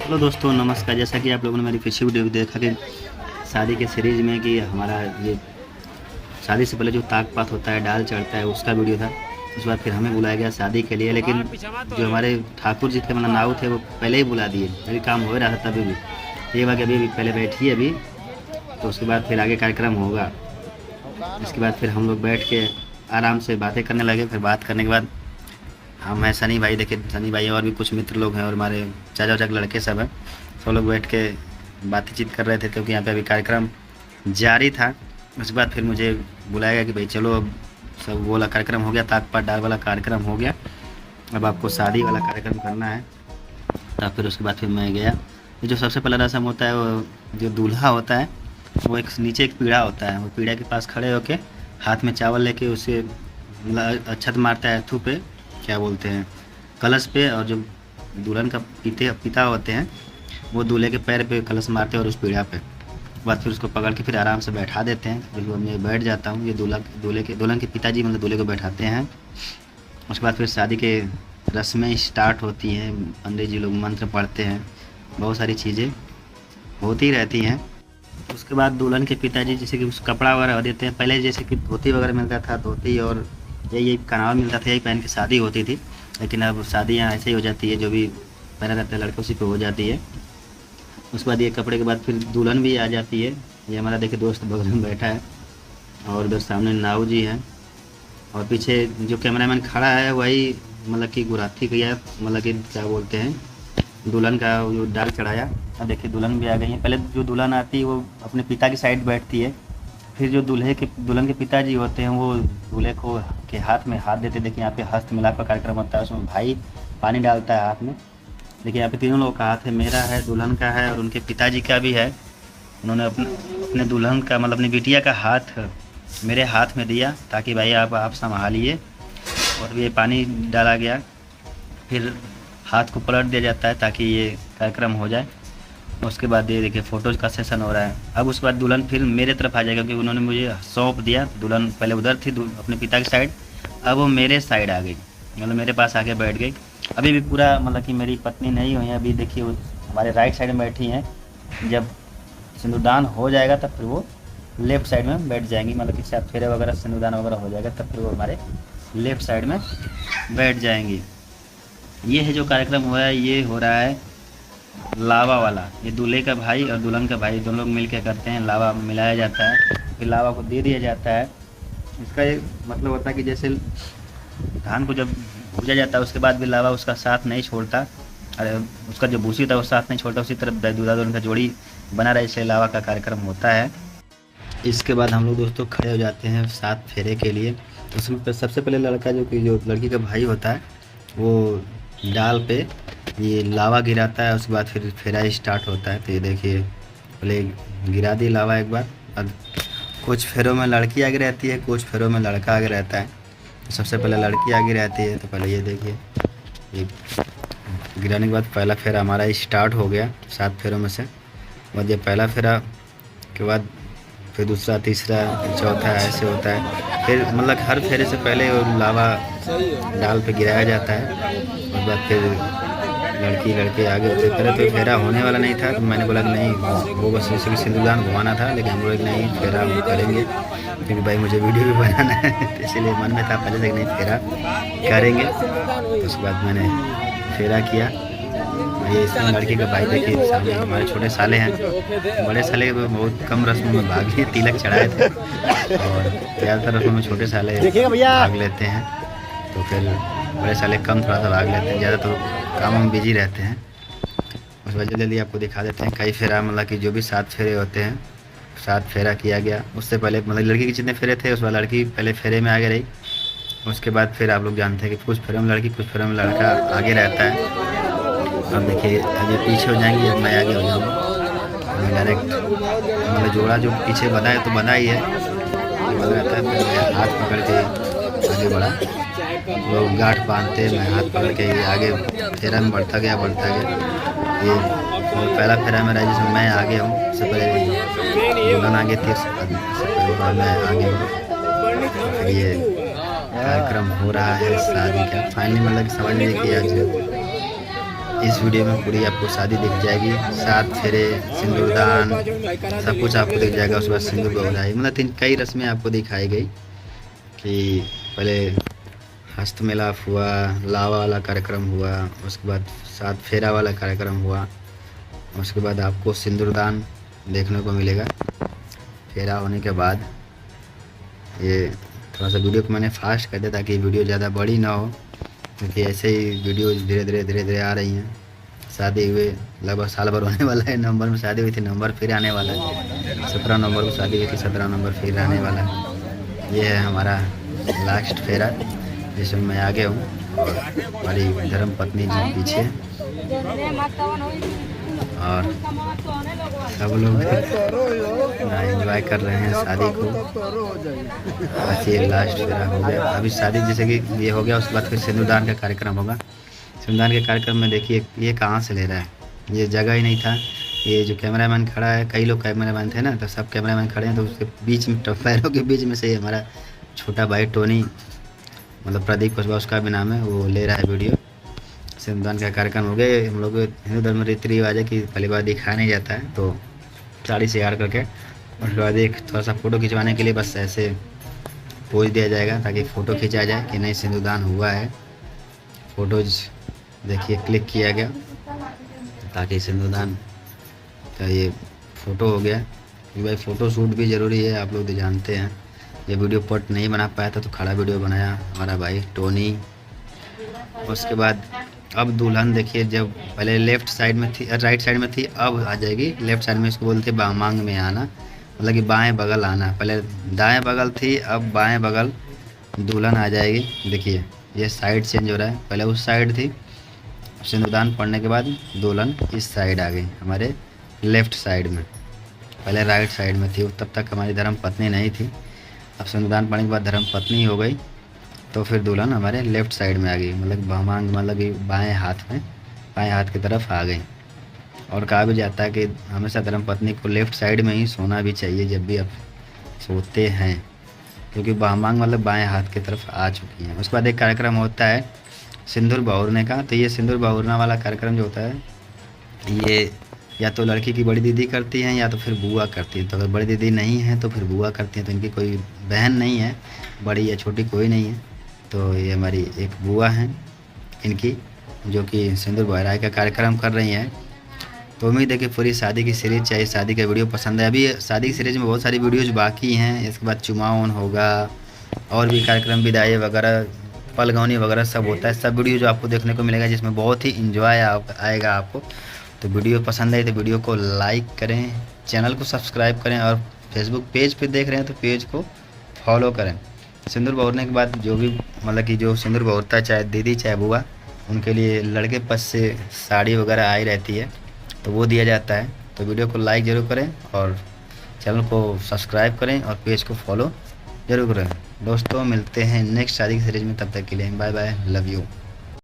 Hello दोस्तों, नमस्कार। जैसा कि आप लोगों ने मेरी पिछली वीडियो देखा कि शादी के सीरीज़ में कि हमारा ये शादी से पहले जो ताक पात होता है, डाल चढ़ता है, उसका वीडियो था। उसके बाद फिर हमें बुलाया गया शादी के लिए, लेकिन जो हमारे ठाकुर जी थे, मतलब नाऊ थे, वो पहले ही बुला दिए। अभी काम हो रहा था तभी भी। ये बात अभी पहले बैठिए अभी, तो उसके बाद फिर आगे कार्यक्रम होगा। इसके बाद फिर हम लोग बैठ के आराम से बातें करने लगे। फिर बात करने के बाद हम हैं सनी भाई, देखिए सनी भाई और भी कुछ मित्र लोग हैं और हमारे चाचा वाचा के लड़के सब हैं। सब लोग बैठ के बातचीत कर रहे थे क्योंकि यहाँ पे अभी कार्यक्रम जारी था। उसके बाद फिर मुझे बुलाया गया कि भाई चलो, अब सब वो वाला कार्यक्रम हो गया, ताक पात डाल वाला कार्यक्रम हो गया, अब आपको शादी वाला कार्यक्रम करना है। तब फिर उसके बाद फिर मैं गया। ये जो सबसे पहला रस्म होता है, वो जो दूल्हा होता है वो एक नीचे एक पीढ़ा होता है, वो पीढ़ा के पास खड़े होके हाथ में चावल लेके उसे अक्षत मारता है अथू पे, क्या बोलते हैं, कलश पे। और जो दुल्हन का पिता होते हैं वो दूल्हे के पैर पे कलश मारते हैं और उस पीढ़ा पे। बाद फिर उसको पकड़ के फिर आराम से बैठा देते हैं। बिल्कुल मैं बैठ जाता हूँ। ये दुल्हन के पिताजी मतलब दूल्हे को बैठाते हैं। उसके बाद फिर शादी के रस्में स्टार्ट होती हैं। पंडित जी लोग मंत्र पढ़ते हैं, बहुत सारी चीज़ें होती रहती हैं। उसके बाद दुल्हन के पिताजी जैसे कि उस कपड़ा वगैरह देते हैं। पहले जैसे कि धोती वगैरह मिलता था, धोती और यही कनावा मिलता था, यही पहन के शादी होती थी। लेकिन अब शादियाँ ऐसे ही हो जाती है, जो भी पहना रहता है लड़के उसी पे हो जाती है। उसके बाद ये कपड़े के बाद फिर दुल्हन भी आ जाती है। ये हमारा देखिए दोस्त बगल में बैठा है और उधर सामने नाऊ जी हैं और पीछे जो कैमरामैन खड़ा है वही मतलब कि गुराथी किया, मतलब कि क्या बोलते हैं, दुल्हन का जो डाल चढ़ाया। अब देखिए दुल्हन भी आ गई है। पहले जो दुल्हन आती है वो अपने पिता की साइड बैठती है, फिर जो दुल्हन के पिताजी होते हैं वो दूल्हे को के हाथ में हाथ देते। देखिए यहाँ पे हस्त मिलाप का कार्यक्रम होता है, उसमें भाई पानी डालता है हाथ में। देखिए यहाँ पे तीनों लोगों का हाथ है, मेरा है, दुल्हन का है और उनके पिताजी का भी है। उन्होंने अपने दुल्हन का मतलब अपनी बिटिया का हाथ मेरे हाथ में दिया ताकि भाई आप संभालिए। और ये पानी डाला गया, फिर हाथ को पलट दिया जाता है ताकि ये कार्यक्रम हो जाए। उसके बाद ये देखिए फ़ोटोज़ का सेशन हो रहा है। अब उसके बाद दुल्हन फिर मेरे तरफ आ जाएगा क्योंकि उन्होंने मुझे सौंप दिया। दुल्हन पहले उधर थी अपने पिता की साइड, अब वो मेरे साइड आ गई, मतलब मेरे पास आके बैठ गई। अभी भी पूरा मतलब कि मेरी पत्नी नहीं हुई है, अभी देखिए हमारे राइट साइड में बैठी हैं। जब सिंदूरदान हो जाएगा तब फिर वो लेफ़्ट साइड में बैठ जाएंगी, मतलब कि शायद फेरे वगैरह सिंदूरदान वगैरह हो जाएगा तब फिर वो हमारे लेफ़्ट साइड में बैठ जाएंगी। ये है जो कार्यक्रम हो रहा है, ये हो रहा है लावा वाला। ये दूल्हे का भाई और दुल्हन का भाई दोनों लोग मिलकर करते हैं। लावा मिलाया जाता है, फिर लावा को दे दिया जाता है। इसका ये मतलब होता है कि जैसे धान को जब भूजा जाता है उसके बाद भी लावा उसका साथ नहीं छोड़ता, अरे उसका जो भूसी होता है वो साथ नहीं छोड़ता, उसी तरफ दूल्हा दुल्हन का जोड़ी बना रहे, इसलिए लावा का कार्यक्रम होता है। इसके बाद हम लोग दोस्तों खड़े हो जाते हैं 7 फेरे के लिए। उसमें सबसे पहले लड़का जो लड़की का भाई होता है वो डाल पे ये लावा गिराता है। उसके बाद फिर फेरा स्टार्ट होता है। तो ये देखिए पहले गिरा दी लावा एक बार। अब कुछ फेरों में लड़की आगे रहती है, कुछ फेरों में लड़का आगे रहता है। तो सबसे पहले लड़की आगे रहती है। तो पहले ये देखिए, ये गिराने के बाद पहला फेरा हमारा स्टार्ट हो गया 7 फेरों में से। बाद ये पहला फेरा के बाद फिर दूसरा, तीसरा, चौथा, ऐसे होता है। फिर मतलब हर फेरे से पहले लावा डाल पे गिराया जाता है। उसके बाद फिर लड़की लड़के आगे होते। पहले तो फेरा होने वाला नहीं था, तो मैंने बोला कि नहीं, वो बस जैसे कि सिंदूरदान घुमाना था, लेकिन हम लोग नहीं, फेरा हम करेंगे क्योंकि भाई मुझे वीडियो भी बनाना है। तो इसीलिए मन में था पहले से कि नहीं, फेरा करेंगे। तो उसके बाद मैंने फेरा किया। ये इसमें लड़की का भाई देखिए सामने हमारे छोटे साले हैं, बड़े साले बहुत कम रस्मों में भाग लिए, तिलक चढ़ाए थे और ज़्यादातर रस्मों में छोटे साले भाग लेते हैं। तो फिर बड़े साले कम थोड़ा सा भाग लेते हैं, ज़्यादा तो काम में बिजी रहते हैं। उस वजह जल्दी आपको दिखा देते हैं कई फेरा, मतलब कि जो भी 7 फेरे होते हैं 7 फेरा किया गया। उससे पहले मतलब लड़की के जितने फेरे थे उस बाद लड़की पहले फेरे में आगे रही। उसके बाद फिर आप लोग जानते हैं कि कुछ फेरों में लड़की, कुछ फेरों में लड़का आगे रहता है। अब देखिए अभी पीछे हो जाएंगे, अब मैं आगे हो जाऊँगा डायरेक्ट। मतलब जोड़ा जो पीछे बंधा है तो बंधा ही है, बंधा रहता है। फिर मैं हाथ पकड़ के आगे बढ़ा, लोग गांठ बांधते, मैं हाथ पकड़ के आगे फेरा में बढ़ता गया। ये पहला फेरा मेरा जिसमें मैं आगे हूँ, सबसे पहले दुल्हन आगे थी, उससे पहले मैं आगे हूँ। फिर ये कार्यक्रम हो रहा है शादी का फाइनली, मतलब समझ लीजिए कि आज इस वीडियो में पूरी आपको शादी दिख जाएगी, 7 फेरे, सिंदूरदान, सब कुछ आपको दिख जाएगा। उसके बाद सिंदूर बउराई, मतलब कई रस्में आपको दिखाई गई कि पहले हस्त मिलाप हुआ, लावा वाला कार्यक्रम हुआ, उसके बाद 7 फेरा वाला कार्यक्रम हुआ, उसके बाद आपको सिंदूरदान देखने को मिलेगा। फेरा होने के बाद ये थोड़ा सा वीडियो को मैंने फास्ट कर दिया ताकि वीडियो ज़्यादा बड़ी ना हो, क्योंकि ऐसे ही वीडियो धीरे धीरे आ रही हैं। शादी हुए लगभग साल भर होने वाला है। नवंबर में शादी हुई थी, नवंबर फिर आने वाला है। 17 नवंबर को शादी हुई थी, 17 नवंबर फिर आने वाला है। ये है हमारा लास्ट फेरा जिसमें मैं आगे हूँ और हमारी धर्म पत्नी जी पीछे, और सब लोग एंजॉय कर रहे हैं शादी को। बस ये लास्ट फेरा हो गया। अभी शादी जैसे कि ये हो गया, उसके बाद फिर सिंदूरदान का कार्यक्रम होगा। सिंदूरदान के कार्यक्रम में देखिए ये कहाँ से ले रहा है, ये जगह ही नहीं था। ये जो कैमरामैन खड़ा है, कई लोग कैमरामैन थे ना, तो सब कैमरामैन खड़े हैं, तो उसके बीच में पैरों के बीच में से हमारा छोटा भाई टोनी, मतलब प्रदीप कुशवाहा उसका भी नाम है, वो ले रहा है वीडियो। सिंदूरदान का कार्यक्रम हो गया। हम लोग हिंदू धर्म में रीति रिवाज है कि पहली बार दिखाया नहीं जाता है, तो साड़ी से यार करके उसके बाद एक थोड़ा सा फ़ोटो खिंचवाने के लिए बस ऐसे पोज दिया जाएगा ताकि फ़ोटो खींचा जाए कि नहीं सिंदूरदान हुआ है। फ़ोटोज देखिए क्लिक किया गया ताकि सिंदूरदान का ये फ़ोटो हो गया। क्योंकि भाई फ़ोटो शूट भी ज़रूरी है, आप लोग तो जानते हैं। ये वीडियो पार्ट नहीं बना पाया था तो खड़ा वीडियो बनाया हमारा भाई टोनी। उसके बाद अब दुल्हन देखिए, जब पहले लेफ़्ट साइड में थी, राइट साइड में थी, अब आ जाएगी लेफ़्ट साइड में। इसको बोलते हैं बामांग में आना, मतलब कि बाएं बगल आना। पहले दाएं बगल थी, अब बाएं बगल दुल्हन आ जाएगी। देखिए ये साइड चेंज हो रहा है, पहले उस साइड थी, सिंदूरदान पड़ने के बाद दुल्हन इस साइड आ गई हमारे लेफ़्ट साइड में। पहले राइट साइड में थी, तब तक हमारी धर्म पत्नी नहीं थी। अब सिंदूरदान पड़ने के बाद धर्म पत्नी हो गई, तो फिर दुल्हन हमारे लेफ़्ट साइड में आ गई, मतलब बामांग, मतलब कि बाएं हाथ में, बाएं हाथ की तरफ आ गई। और कहा भी जाता है कि हमेशा धर्म पत्नी को लेफ़्ट साइड में ही सोना भी चाहिए जब भी आप सोते हैं, क्योंकि बामांग मतलब बाएं हाथ की तरफ आ चुकी हैं। उसके बाद एक कार्यक्रम होता है सिंदूर बहुरने का। तो ये सिंदूर बहुरना वाला कार्यक्रम जो होता है, ये या तो लड़की की बड़ी दीदी करती हैं या तो फिर बुआ करती है। तो अगर बड़ी दीदी नहीं है तो फिर बुआ करती हैं। तो इनकी कोई बहन नहीं है, बड़ी या छोटी कोई नहीं है, तो ये हमारी एक बुआ हैं इनकी, जो कि सिंदूर बहराई का कार्यक्रम कर रही हैं। तो उम्मीद है कि पूरी शादी की सीरीज़, चाहे शादी का वीडियो पसंद है। अभी शादी की सीरीज़ में बहुत सारी वीडियोज़ बाकी हैं। इसके बाद चुमाओन होगा और भी कार्यक्रम, विदाई वगैरह, पलगौनी वगैरह सब होता है। सब वीडियो जो आपको देखने को मिलेगा, जिसमें बहुत ही इंजॉय आएगा आपको। तो वीडियो पसंद आई तो वीडियो को लाइक करें, चैनल को सब्सक्राइब करें, और फेसबुक पेज पे देख रहे हैं तो पेज को फॉलो करें। सिंदूर बहुरने के बाद जो भी, मतलब कि जो सिंदूर बहुरता है, चाहे दीदी चाहे बुआ, उनके लिए लड़के पक्ष से साड़ी वगैरह आई रहती है, तो वो दिया जाता है। तो वीडियो को लाइक ज़रूर करें और चैनल को सब्सक्राइब करें और पेज को फॉलो ज़रूर करें। दोस्तों मिलते हैं नेक्स्ट शादी की सीरीज़ में, तब तक के लिए बाय बाय, लव यू।